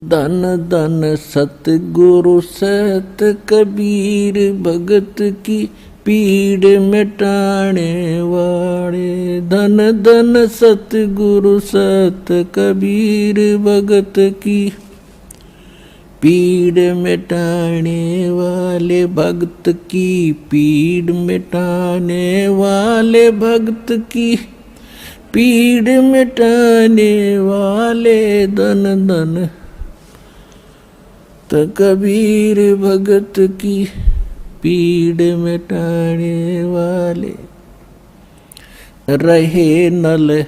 धन धन सतगुरु सत कबीर भगत की पीड़ मिटाने वाले। धन धन सतगुरु सत कबीर भगत की पीड़ मिटाने वाले। भक्त की पीड़ मिटाने वाले, भक्त की पीड़ मिटाने वाले। धन धन तो कबीर भगत की पीड़ मिटाने वाले। रहे नल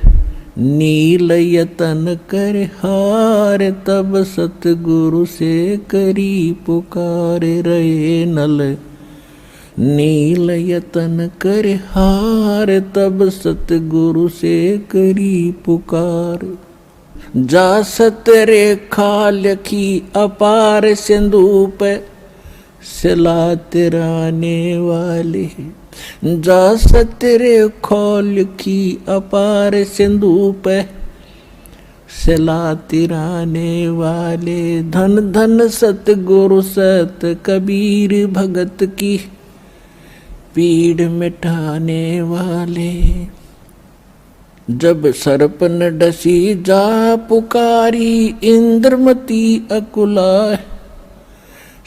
नील यतन कर हार, तब सतगुरु से करी पुकार। रहे नल नील यतन कर हार, तब सतगुरु से करी पुकार। जा सतरेखा लिखी अपार सिंधु पे सिला तिराने वाले। जा सतरेखा लिखी अपार सिंधु पे सिला तिराने वाले। धन धन सतगुरु सत कबीर भगत की पीड़ मिटाने वाले। जब सर्प न डसी जा पुकारी, इंद्रमती अकुलाए।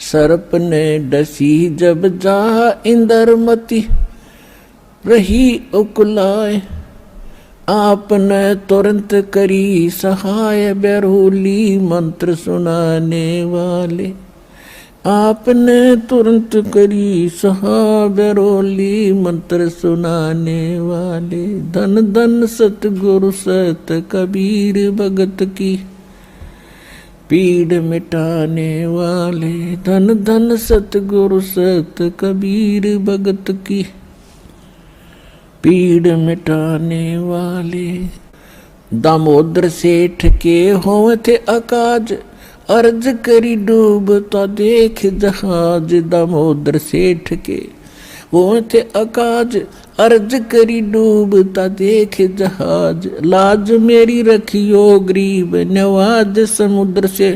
सर्प ने डसी जब जा इंद्रमती रही उकुलाए। आपने तुरंत करी सहाय, बेरोली मंत्र सुनाने वाले। आपने तुरंत करी सहाय, बेरोली मंत्र सुनाने वाले। धन धन सतगुरु सत कबीर भगत की पीड़ मिटाने वाले। धन धन सतगुरु सत कबीर भगत की पीड़ मिटाने वाले। दामोदर सेठ के हों थे अकाज, अर्ज करी डूबता देख जहाज। दामोदर सेठ के वो थे अकाज, अर्ज करी डूबता देख जहाज। लाज मेरी रखियो गरीब नवाज, समुद्र से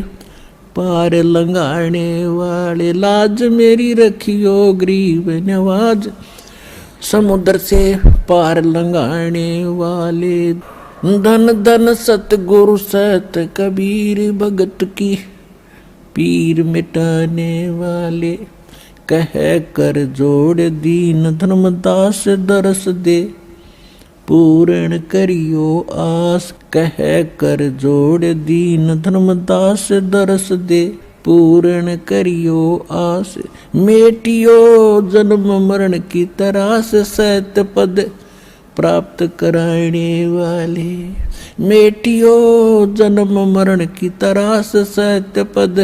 पार लंघाने वाले। लाज मेरी रखियो गरीब नवाज, समुद्र से पार लंघाने वाले। धन धन सतगुरु सत कबीर भगत की पीर मिटाने वाले। कह कर जोड़ दीन धर्मदास दरस दे, पूर्ण करियो आस। कह कर जोड़ दीन धर्मदास दरस दे, पूर्ण करियो आस। मेटियो जन्म मरण की तरास, सत पद प्राप्त कराने वाले। मेटियो जन्म मरण की तरास, सत्य पद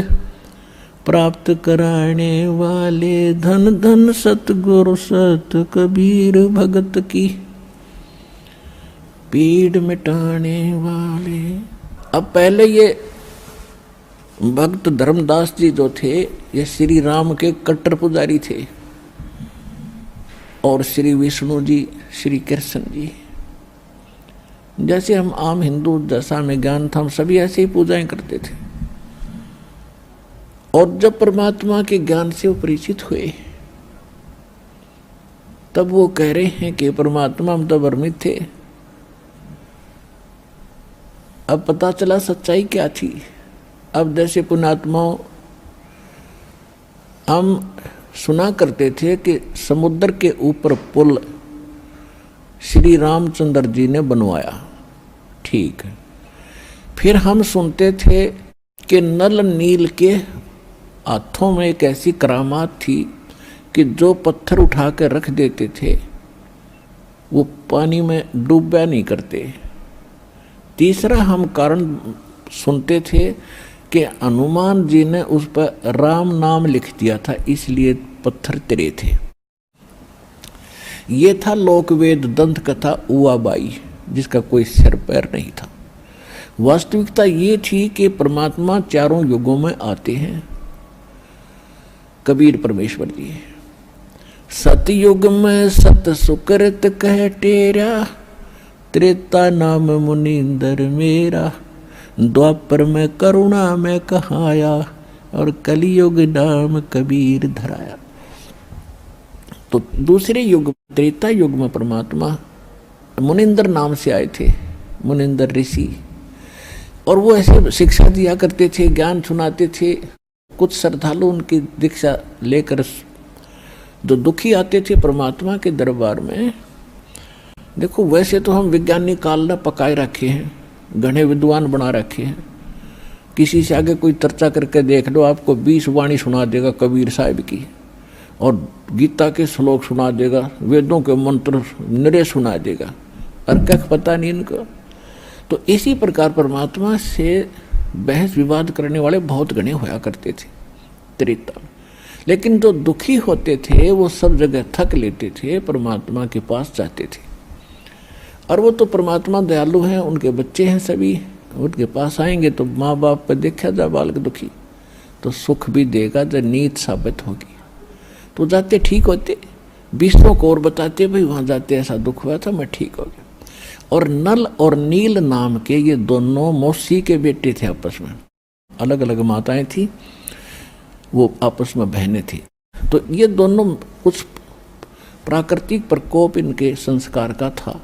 प्राप्त कराने वाले। धन धन सतगुरु सत कबीर भगत की पीड़ मिटाने वाले। अब पहले ये भक्त धर्मदास जी जो थे, ये श्री राम के कट्टर पुजारी थे, और श्री विष्णु जी, श्री कृष्ण जी। जैसे हम आम हिंदू, जैसा हमें ज्ञान था, हम सभी ऐसे ही पूजाएं करते थे। और जब परमात्मा के ज्ञान से वो परिचित हुए, तब वो कह रहे हैं कि परमात्मा हम तो भ्रमित थे, अब पता चला सच्चाई क्या थी। अब जैसे पुण्यात्माओं, हम सुना करते थे कि समुद्र के ऊपर पुल श्री रामचंद्र जी ने बनवाया, ठीक है। फिर हम सुनते थे कि नल नील के हाथों में एक ऐसी करामात थी कि जो पत्थर उठा कर रख देते थे वो पानी में डूबा नहीं करते। तीसरा हम कारण सुनते थे कि हनुमान जी ने उस पर राम नाम लिख दिया था, इसलिए पत्थर तिरे थे। ये था लोकवेद दंत कथा उवाबाई, जिसका कोई सिर पैर नहीं था। वास्तविकता ये थी कि परमात्मा चारों युगों में आते हैं। कबीर परमेश्वर जी, सतयुग में सत सुकृत कह टेरा, त्रेता नाम मुनिंदर मेरा। द्वापर में करुणा में कहाया और कलियुग नाम कबीर धराया। तो दूसरे युग त्रेता युग में परमात्मा मुनिंदर नाम से आए थे, मुनिंदर ऋषि, और वो ऐसे शिक्षा दिया करते थे, ज्ञान सुनाते थे। कुछ श्रद्धालु उनकी दीक्षा लेकर जो दुखी आते थे परमात्मा के दरबार में, देखो वैसे तो हम वैज्ञानिक काल न पकाए रखे हैं, घने विद्वान बना रखे हैं, किसी से आगे कोई चर्चा करके देख लो, आपको 20 वाणी सुना देगा कबीर साहिब की, और गीता के श्लोक सुना देगा, वेदों के मंत्र निरे सुना देगा, और क्या पता नहीं इनको। तो इसी प्रकार परमात्मा से बहस विवाद करने वाले बहुत घने होया करते थे त्रेता। लेकिन जो दुखी होते थे वो सब जगह थक लेते थे, परमात्मा के पास जाते थे। और वो तो परमात्मा दयालु हैं, उनके बच्चे हैं सभी, उनके पास आएंगे तो माँ बाप पर देखा जा बालक दुखी तो सुख भी देगा, जब नीत साबित होगी तो जाते ठीक होते। 20 को और बताते भाई वहाँ जाते ऐसा दुख हुआ था, मैं ठीक हो गया। और नल और नील नाम के ये दोनों मौसी के बेटे थे, आपस में अलग अलग माताएं थी, वो आपस में बहनें थी। तो ये दोनों कुछ प्राकृतिक प्रकोप इनके संस्कार का था।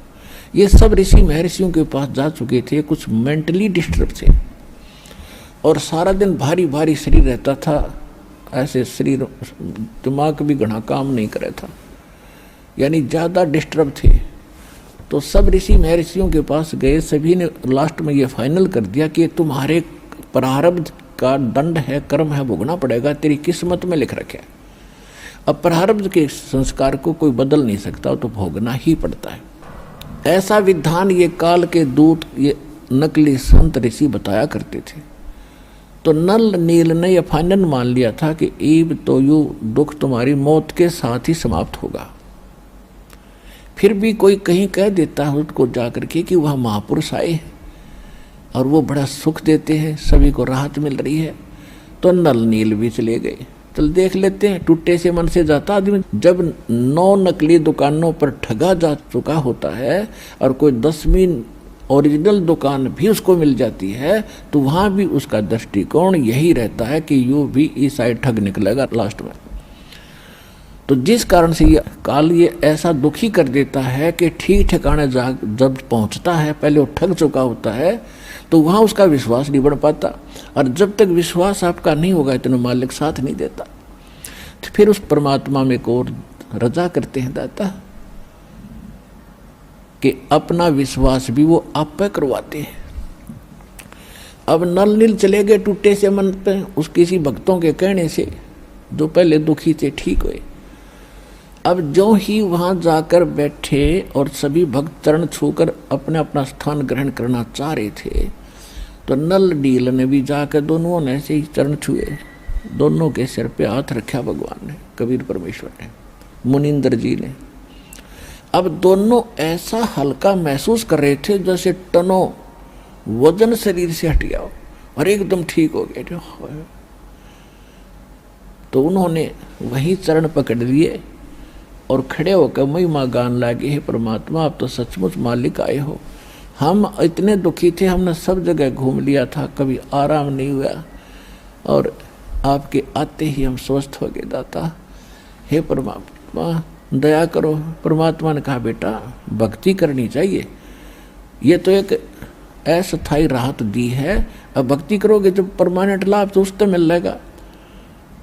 ये सब ऋषि महर्षियों के पास जा चुके थे, कुछ मेंटली डिस्टर्ब थे, और सारा दिन भारी भारी शरीर रहता था, ऐसे शरीर दिमाग भी घना काम नहीं कर रहा था, यानी ज़्यादा डिस्टर्ब थे। तो सब ऋषि महर्षियों के पास गए, सभी ने लास्ट में ये फाइनल कर दिया कि तुम्हारे प्रारब्ध का दंड है, कर्म है, भोगना पड़ेगा, तेरी किस्मत में लिख रखे। अब प्रारब्ध के संस्कार को कोई बदल नहीं सकता, तो भोगना ही पड़ता है। ऐसा विधान ये काल के दूत, ये नकली संत ऋषि बताया करते थे। तो नल नील ने यह फाइनल मान लिया था कि ईब तो यू दुख तुम्हारी मौत के साथ ही समाप्त होगा। फिर भी कोई कहीं कह देता है उसको जाकर के कि वह महापुरुष आए और वो बड़ा सुख देते हैं, सभी को राहत मिल रही है, तो नल नील भी चले गए। चल देख लेते हैं, टूटे से मन से जाता आदमी। जब 9 नकली दुकानों पर ठगा जा चुका होता है और कोई 10वीं ओरिजिनल दुकान भी उसको मिल जाती है, तो वहाँ भी उसका दृष्टिकोण यही रहता है कि यूँ भी इस साइड ठग निकलेगा लास्ट में। तो जिस कारण से ये काल ये ऐसा दुखी कर देता है कि ठीक ठिकाने जब पहुँचता है, पहले वो ठग चुका होता है, तो वहाँ उसका विश्वास नहीं बढ़ पाता। और जब तक विश्वास आपका नहीं होगा, इतना मालिक साथ नहीं देता, तो फिर उस परमात्मा में को रजा करते हैं दाता कि अपना विश्वास भी वो आप पे करवाते हैं। अब नल नील चले गए टूटे से मन पे, उस किसी भक्तों के कहने से जो पहले दुखी थे ठीक हुए। अब जो ही वहाँ जाकर बैठे और सभी भक्त चरण छूकर अपने अपना स्थान ग्रहण करना चाह रहे थे, तो नल नील ने भी जाकर दोनों ने ऐसे ही चरण छुए, दोनों के सिर पे हाथ रखा भगवान ने, कबीर परमेश्वर ने, मुनिंदर जी ने। अब दोनों ऐसा हल्का महसूस कर रहे थे जैसे टनों वजन शरीर से हट गया और एकदम ठीक हो गए। तो उन्होंने वही चरण पकड़ लिए और खड़े होकर महिमा गान लगे, हे परमात्मा आप तो सचमुच मालिक आए हो, हम इतने दुखी थे, हमने सब जगह घूम लिया था, कभी आराम नहीं हुआ, और आपके आते ही हम स्वस्थ हो गए दाता, हे परमात्मा दया करो। परमात्मा ने कहा बेटा भक्ति करनी चाहिए, ये तो एक अस्थायी राहत दी है, अब भक्ति करोगे जब परमानेंट लाभ तो उससे मिल जाएगा।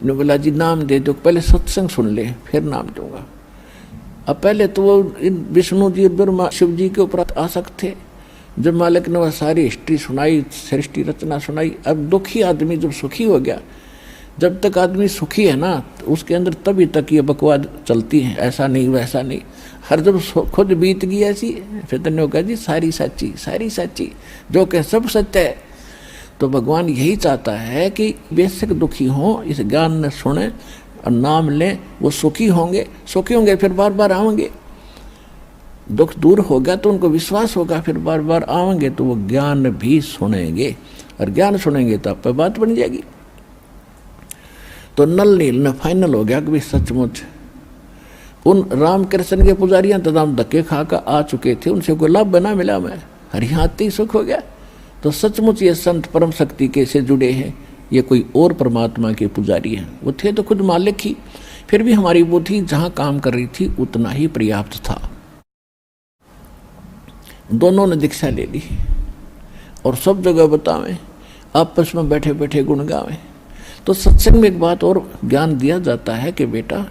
ने बोला जी नाम दे दो, पहले सत्संग सुन ले फिर नाम दूंगा। अब पहले तो वो विष्णु जी ब्रह्मा शिव जी के ऊपर आसक्त थे, जब मालिक ने वह सारी हिस्ट्री सुनाई, सृष्टि रचना सुनाई। अब दुखी आदमी जब सुखी हो गया, जब तक आदमी सुखी है ना तो उसके अंदर तभी तक ये बकवाद चलती है, ऐसा नहीं वैसा नहीं। हर जब खुद बीत गई ऐसी, फिर तन्ने कहा जी सारी सच्ची जो कि सब सत्य है। तो भगवान यही चाहता है कि बेशक दुखी हों, इस ज्ञान ने सुने और नाम लें, वो सुखी होंगे फिर बार बार आएंगे। दुख दूर होगा तो उनको विश्वास होगा, फिर बार बार आएंगे तो वो ज्ञान भी सुनेंगे, और ज्ञान सुनेंगे तो आप पे बात बन जाएगी। तो नल नील ने फाइनल हो गया कि सचमुच उन रामकृष्ण के पुजारियां तमाम धक्के खा कर आ चुके थे, उनसे कोई लाभ बना मिला, मैं हरियाती सुख हो गया। तो सचमुच ये संत परम शक्ति के से जुड़े हैं, ये कोई और परमात्मा के पुजारी हैं। वो थे तो खुद मालिक ही, फिर भी हमारी बुद्धि जहाँ काम कर रही थी उतना ही पर्याप्त था। दोनों ने दीक्षा ले ली और सब जगह बतावें, आपस में बैठे बैठे गुण गावें। तो सत्संग में एक बात और ज्ञान दिया जाता है कि बेटा,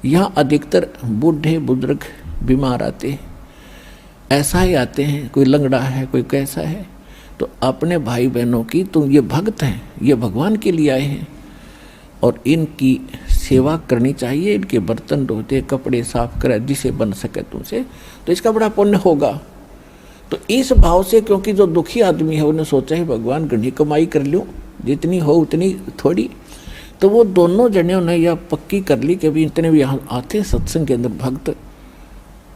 यहाँ अधिकतर बूढ़े बुजुर्ग बीमार आते, ऐसा ही आते हैं, कोई लंगड़ा है, कोई कैसा है। तो अपने भाई बहनों की, तो ये भक्त हैं, ये भगवान के लिए आए हैं और इनकी सेवा करनी चाहिए, इनके बर्तन धोते, कपड़े साफ करे, जिसे बन सके तुमसे, तो इसका बड़ा पुण्य होगा। तो इस भाव से, क्योंकि जो दुखी आदमी है उन्हें सोचा है भगवान घनी कमाई कर लूँ, जितनी हो उतनी थोड़ी, तो वो दोनों जने ने यह पक्की कर ली कि अभी इतने भी यहाँ आते सत्संग के अंदर भक्त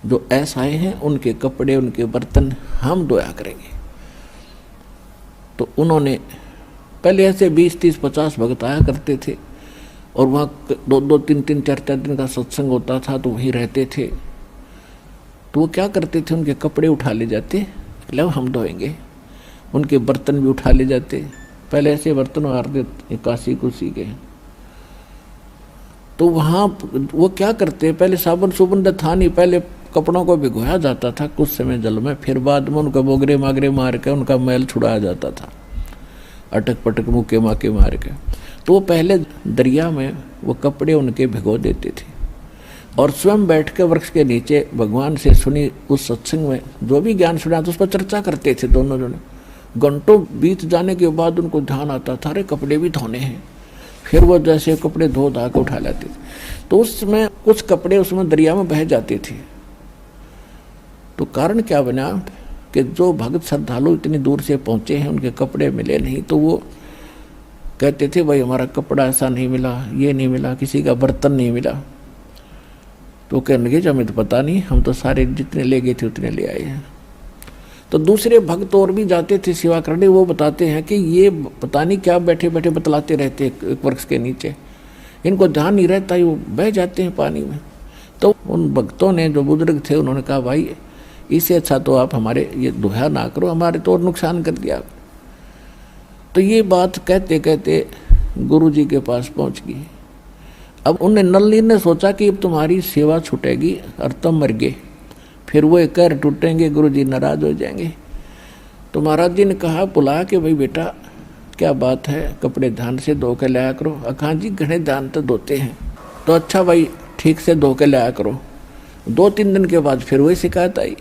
जो ऐसा आए हैं, उनके कपड़े उनके बर्तन हम धोया करेंगे। तो उन्होंने पहले ऐसे 20, 30, 50 भक्त आया करते थे और वहाँ 2, 3, 4 दिन का सत्संग होता था, तो वहीं रहते थे। तो वो क्या करते थे, उनके कपड़े उठा ले जाते, लो हम धोएंगे, उनके बर्तन भी उठा ले जाते। पहले ऐसे बर्तन मारते काशी कुशी के। तो वहाँ वो क्या करते, पहले साबुन सुबुन था नहीं, पहले कपड़ों को भिगोया जाता था कुछ समय जल में, फिर बाद में उनका बोगरे मागरे मार के उनका मैल छुड़ाया जाता था, अटक पटक मुक्के माके मार के। तो वो पहले दरिया में वो कपड़े उनके भिगो देते थे और स्वयं बैठ के वृक्ष के नीचे भगवान से सुनी उस सत्संग में जो भी ज्ञान सुना तो उस पर चर्चा करते थे दोनों जने। घंटों बीत जाने के बाद उनको ध्यान आता था, अरे कपड़े भी धोने हैं। फिर वो जैसे कपड़े धो धा के उठा लेते थे। तो उसमें कुछ कपड़े उसमें दरिया में बह जाते थे। तो कारण क्या बना कि जो भक्त श्रद्धालु इतनी दूर से पहुंचे हैं, उनके कपड़े मिले नहीं, तो वो कहते थे भाई हमारा कपड़ा ऐसा नहीं मिला, ये नहीं मिला, किसी का बर्तन नहीं मिला। तो कहने लगे हमें तो पता नहीं, हम तो सारे जितने ले गए थे उतने ले आए हैं। तो दूसरे भक्त और भी जाते थे सेवा करने, वो बताते हैं कि ये पता नहीं क्या बैठे बैठे बतलाते रहते एक वृक्ष के नीचे, इनको ध्यान नहीं रहता, वो बह जाते हैं पानी में। तो उन भक्तों ने, जो बुजुर्ग थे, उन्होंने कहा भाई इससे अच्छा तो आप हमारे ये दोहा ना करो, हमारे तो और नुकसान कर दिया। तो ये बात कहते कहते गुरु जी के पास पहुंच गई। अब उन्हें नल्ली ने सोचा कि अब तुम्हारी सेवा छूटेगी और तुम मर गए, फिर वो एक कर टूटेंगे, गुरु जी नाराज हो जाएंगे। तो महाराज जी ने कहा बुला के, भाई बेटा क्या बात है, कपड़े ध्यान से धो के लाया करो। अखां जी घने ध्यान तो धोते हैं। तो अच्छा भाई ठीक से धो के लाया करो। 2-3 दिन के बाद फिर वही शिकायत आई।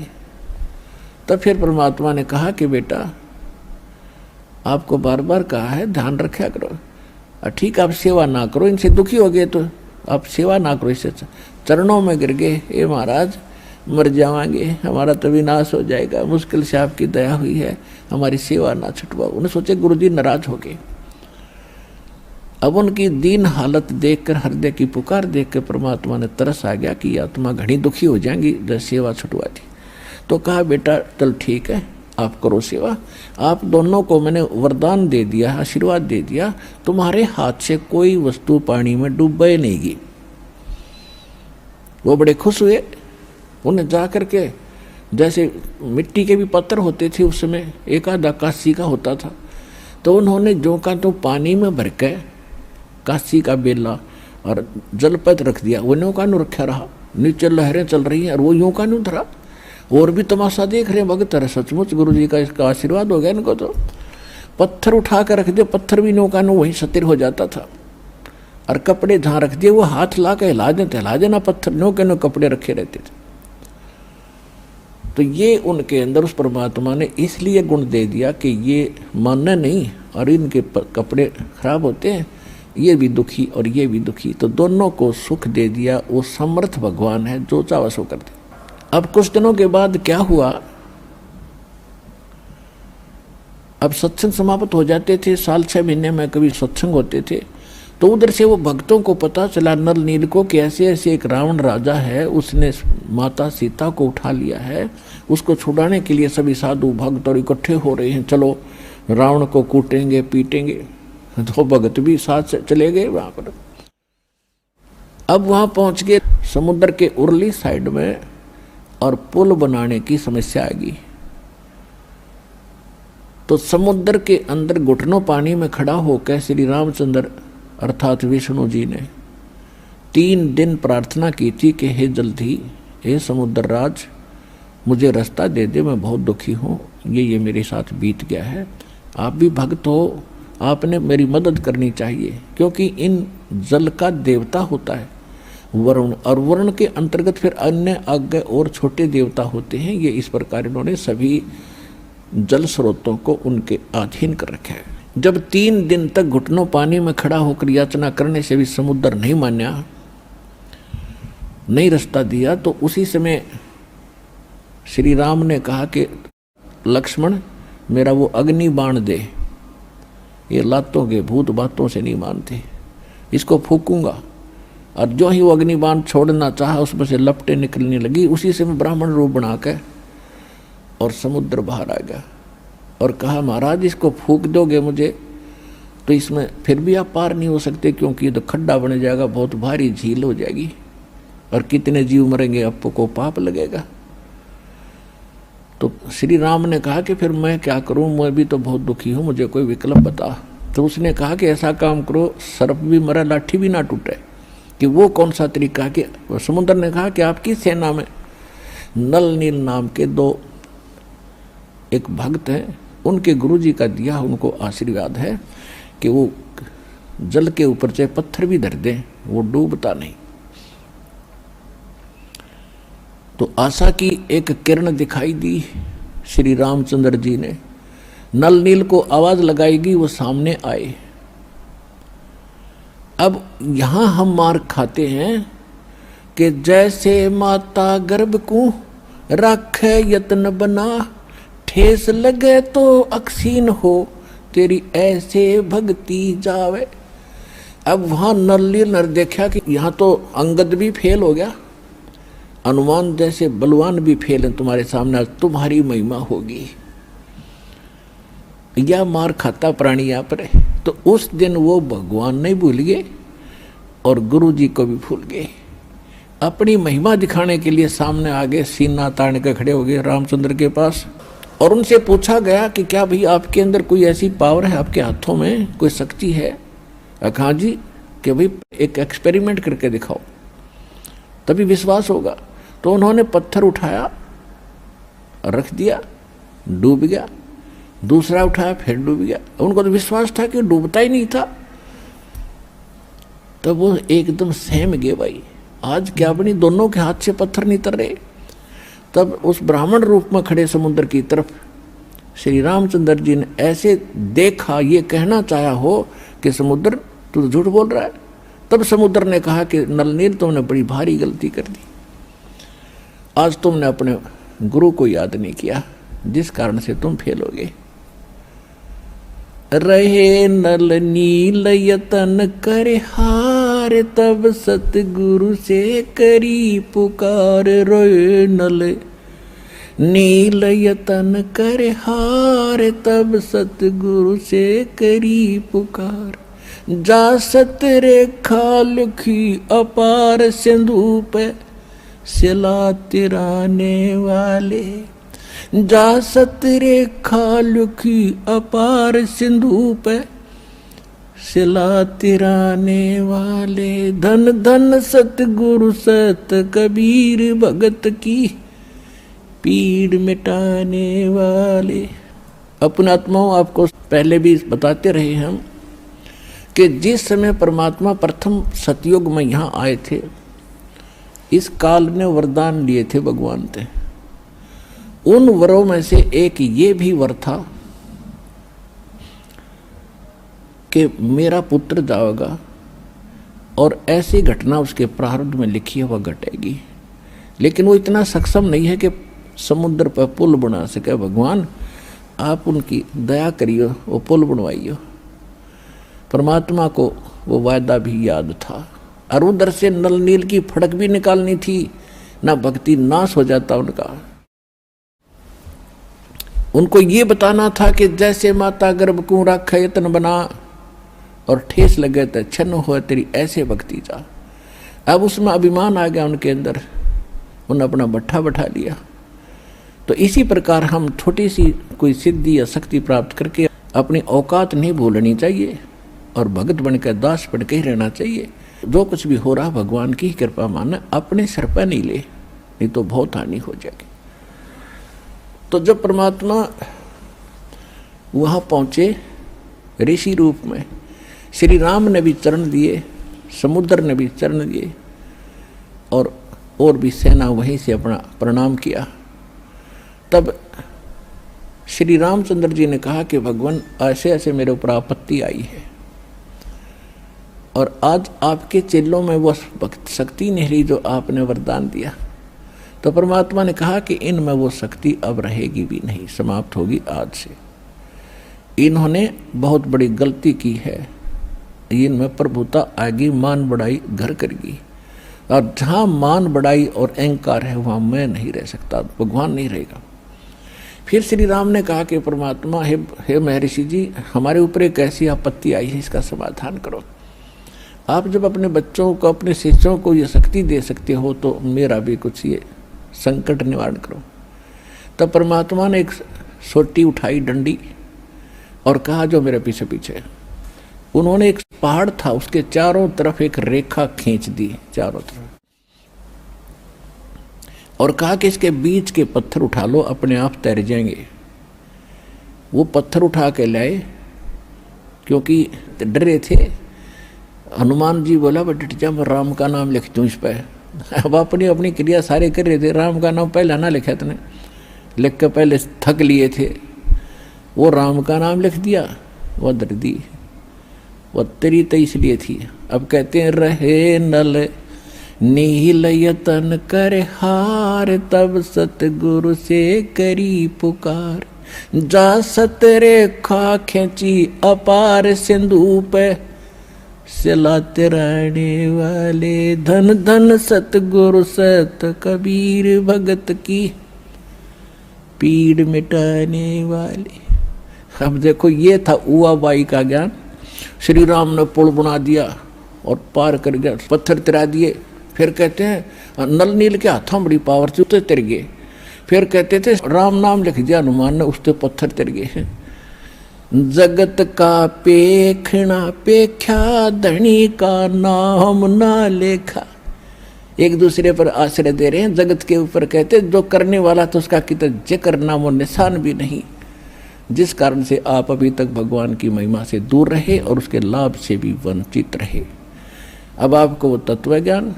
तब फिर परमात्मा ने कहा कि बेटा आपको बार बार कहा है ध्यान रखा करो, ठीक आप सेवा ना करो, इनसे दुखी हो गए तो आप सेवा ना करो, इससे चरणों में गिर गए, ये महाराज मर जाएंगे, हमारा तो विनाश हो जाएगा, मुश्किल से आपकी दया हुई है, हमारी सेवा ना छुटवाओ। उन्हें सोचे गुरुजी नाराज हो गए। अब उनकी दीन हालत देखकर, हृदय की पुकार देखकर परमात्मा ने तरस आ गया कि आत्मा घनी दुखी हो जाएंगी जब सेवा छुटवा दी। तो कहा बेटा चल ठीक है, आप करो सेवा, आप दोनों को मैंने वरदान दे दिया, आशीर्वाद दे दिया, तुम्हारे हाथ से कोई वस्तु पानी में डूबे नहीं गई। वो बड़े खुश हुए। उन्हें जा करके, जैसे मिट्टी के भी पत्थर होते थे उस समय, एक आधा काशी का होता था, तो उन्होंने जो का तो पानी में भर के काशी का बेला और जलपत रख दिया, वो नौका नु रखा रहा, नीचे लहरें चल रही हैं और वो यूं का नु धरा, और भी तमाशा देख रहे हैं भगत। सचमुच गुरु जी का इसका आशीर्वाद हो गया इनको। तो पत्थर उठा कर रख दिया, पत्थर भी नौका नु वहीं सतिर हो जाता था, और कपड़े जहाँ रख दिए वो हाथ ला के हिला देना, पत्थर नौके नो कपड़े रखे रहते थे। तो ये उनके अंदर उस परमात्मा ने इसलिए गुण दे दिया कि ये मानना नहीं, और इनके कपड़े खराब होते हैं, ये भी दुखी और ये भी दुखी, तो दोनों को सुख दे दिया। वो समर्थ भगवान है, जो चाहे सो कर दे। अब कुछ दिनों के बाद क्या हुआ, अब सत्संग समाप्त हो जाते थे, साल 6 महीने में कभी सत्संग होते थे। तो उधर से वो भक्तों को पता चला नल नील को कि ऐसे ऐसे एक रावण राजा है, उसने माता सीता को उठा लिया है, उसको छुड़ाने के लिए सभी साधु भक्त और इकट्ठे हो रहे हैं, चलो रावण को कूटेंगे पीटेंगे। तो भगत भी साथ से चले गए वहां पर। अब वहां पहुंच गए समुद्र के उरली साइड में, और पुल बनाने की समस्या आ गई। तो समुद्र के अंदर घुटनों पानी में खड़ा होकर श्री रामचंद्र अर्थात विष्णु जी ने 3 दिन प्रार्थना की थी कि हे जल्दी, हे समुद्र राज, मुझे रास्ता दे दे, मैं बहुत दुखी हूँ, ये मेरे साथ बीत गया है, आप भी भक्त हो, आपने मेरी मदद करनी चाहिए, क्योंकि इन जल का देवता होता है वरुण, और वरुण के अंतर्गत फिर अन्य आगे और छोटे देवता होते हैं। ये इस प्रकार इन्होंने सभी जल स्रोतों को उनके अधीन कर रखा है। जब 3 दिन तक घुटनों पानी में खड़ा होकर याचना करने से भी समुद्र नहीं मान्या, नहीं रास्ता दिया, तो उसी समय श्री राम ने कहा कि लक्ष्मण, मेरा वो अग्नि बाण दे, ये लातों के भूत बातों से नहीं मानते, इसको फूकूंगा। और जो ही वो अग्निबाण छोड़ना चाहा, उसमें से लपटें निकलने लगी। उसी से मैं ब्राह्मण रूप बना के और समुद्र बाहर आ गया और कहा, महाराज इसको फूक दोगे मुझे तो इसमें फिर भी आप पार नहीं हो सकते, क्योंकि ये तो खड्डा बन जाएगा, बहुत भारी झील हो जाएगी और कितने जीव मरेंगे, आपको पाप लगेगा। तो श्री राम ने कहा कि फिर मैं क्या करूं, मैं भी तो बहुत दुखी हूं, मुझे कोई विकल्प बता। तो उसने कहा कि ऐसा काम करो, सर्प भी मरे, लाठी भी ना टूटे। कि वो कौन सा तरीका? कि समुद्र ने कहा कि आपकी सेना में नल नील नाम के 2 एक भक्त हैं, उनके गुरुजी का दिया उनको आशीर्वाद है कि वो जल के ऊपर चाहे पत्थर भी धर दें, वो डूबता नहीं। तो आशा की एक किरण दिखाई दी श्री रामचंद्र जी ने। नल नील को आवाज लगाएगी, वो सामने आए। अब यहां हम मार खाते हैं कि जैसे माता गर्भ को राखे यत्न बना, ठेस लगे तो अक्सीन हो, तेरी ऐसे भक्ति जावे। अब वहां नल नर देखा कि यहां तो अंगद भी फेल हो गया, हनुमान जैसे बलवान भी फेल हैं तुम्हारे सामने, आज तुम्हारी महिमा होगी। या मार खाता प्राणी यहाँ पर। तो उस दिन वो भगवान नहीं भूल गए और गुरु जी को भी भूल गए। अपनी महिमा दिखाने के लिए सामने आगे सीना तान के खड़े हो गए रामचंद्र के पास। और उनसे पूछा गया कि क्या भाई आपके अंदर कोई ऐसी पावर है, आपके हाथों में कोई शक्ति है? हाँ जी, कि भाई एक एक्सपेरिमेंट करके दिखाओ तभी विश्वास होगा। तो उन्होंने पत्थर उठाया, रख दिया, डूब गया। दूसरा उठाया, फिर डूब गया। उनको तो विश्वास था कि डूबता ही नहीं था। तब वो एकदम सहम गए, भाई आज क्या बनी, दोनों के हाथ से पत्थर नहीं तर रहे। तब उस ब्राह्मण रूप में खड़े समुद्र की तरफ श्री रामचंद्र जी ने ऐसे देखा, ये कहना चाहा हो कि समुद्र तू तो झूठ बोल रहा है। तब समुद्र ने कहा कि नलनील, तुमने बड़ी भारी गलती कर दी, आज तुमने अपने गुरु को याद नहीं किया, जिस कारण से तुम फेल हो गए। रहे नल नील यतन करे हार, तब सतगुरु से करी पुकार। रोए नल नील यतन करे हार, तब सतगुरु से करी पुकार। जा सत रेखा लिखी अपार, सिंधु पे सिला तिराने वाले। जा सत रेखा लिखी अपार, सिंधु पे सिला तिराने वाले। धन धन सतगुरु सत कबीर, भगत की पीड़ मिटाने वाले। अपने आत्माओं, आपको पहले भी बताते रहे हम कि जिस समय परमात्मा प्रथम सतयुग में यहाँ आए थे, इस काल ने वरदान लिए थे भगवान थे। उन वरों में से एक ये भी वर था कि मेरा पुत्र जाएगा और ऐसी घटना उसके प्रारब्ध में लिखी है वह घटेगी। लेकिन वो इतना सक्षम नहीं है कि समुद्र पर पुल बना सके। भगवान आप उनकी दया करियो, वो पुल बनवाइयो। परमात्मा को वो वायदा भी याद था और उधर से नल नील की फड़क भी निकालनी थी, ना भक्ति नाश हो जाता उनका। उनको ये बताना था कि जैसे माता गर्भ को रख यत्न बना और ठेस लगे तो छन्न हो तेरी ऐसे भक्ति जा। अब उसमें अभिमान आ गया उनके अंदर, उन्होंने अपना भट्ठा बैठा लिया तो इसी प्रकार हम छोटी सी कोई सिद्धि या शक्ति प्राप्त करके अपनी औकात नहीं भूलनी चाहिए और भगत बनकर दास बन के ही रहना चाहिए। जो कुछ भी हो रहा भगवान की कृपा मानना, अपने सिर पर नहीं ले, नहीं तो बहुत हानि हो जाएगी। तो जब परमात्मा वहाँ पहुँचे ऋषि रूप में, श्री राम ने भी चरण दिए, समुद्र ने भी चरण दिए और भी सेना वहीं से अपना प्रणाम किया। तब श्री रामचंद्र जी ने कहा कि भगवान ऐसे ऐसे मेरे ऊपर आपत्ति आई है और आज आपके चेलों में वो भक्त शक्ति नहीं रही जो आपने वरदान दिया। तो परमात्मा ने कहा कि इनमें वो शक्ति अब रहेगी भी नहीं, समाप्त होगी आज से। इन्होंने बहुत बड़ी गलती की है, इनमें प्रभुता आएगी, मान बढ़ाई घर करेगी, और जहाँ मान बढ़ाई और अहंकार है वहाँ मैं नहीं रह सकता, भगवान नहीं रहेगा। फिर श्री राम ने कहा कि परमात्मा हे महर्षि जी, हमारे ऊपर एक ऐसी आपत्ति आई है, इसका समाधान करो। आप जब अपने बच्चों को, अपने शिष्यों को ये शक्ति दे सकते हो तो मेरा भी कुछ ये संकट निवारण करो। तब परमात्मा ने एक सोटी उठाई, डंडी, और कहा जो मेरे पीछे पीछे। उन्होंने एक पहाड़ था, उसके चारों तरफ एक रेखा खींच दी चारों तरफ, और कहा कि इसके बीच के पत्थर उठा लो, अपने आप तैर जाएंगे। वो पत्थर उठा के लाए, क्योंकि डरे थे। हनुमान जी बोला बेटा जा, मैं राम का नाम लिख दूँ इस पर। अब अपनी अपनी क्रिया सारे कर रहे थे, राम का नाम पहले ना लिखा इतने, लिख के पहले थक लिए थे। वो राम का नाम लिख दिया, वो दर्दी वो तेरी तो इसलिए थी। अब कहते हैं रहे नल नील यतन कर हार, तब सतगुरु से करी पुकार। जा सत रेखा खींची अपार सिंधु पे, सिलाते रहने वाले धन धन सतगुरु सत कबीर, भगत की पीड़ मिटाने वाले। अब देखो ये था उआ बाई का ज्ञान। श्री राम ने पुल बना दिया और पार कर गया, पत्थर तिरा दिए। फिर कहते हैं नल नील के हाथों बड़ी पावर थी, उसे तिर गए। फिर कहते थे राम नाम लिख दिया हनुमान ने, उससे पत्थर तिर गए। जगत का पेखना पेख्या, धनी का नाम ना लेखा। एक दूसरे पर आश्रय दे रहे हैं जगत के ऊपर। कहते जो करने वाला तो उसका कितना जिक्र नामो निशान भी नहीं, जिस कारण से आप अभी तक भगवान की महिमा से दूर रहे और उसके लाभ से भी वंचित रहे। अब आपको वो तत्व ज्ञान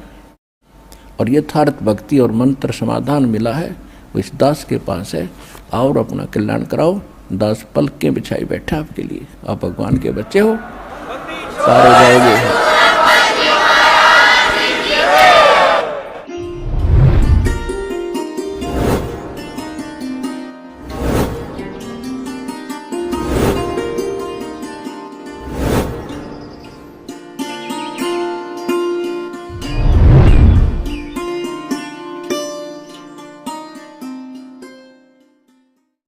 और यथार्थ भक्ति और मंत्र समाधान मिला है, वो इस दास के पास है। और अपना कल्याण कराओ। दास पलकें बिछाई बैठा आपके लिए। आप भगवान के बच्चे हो, सारे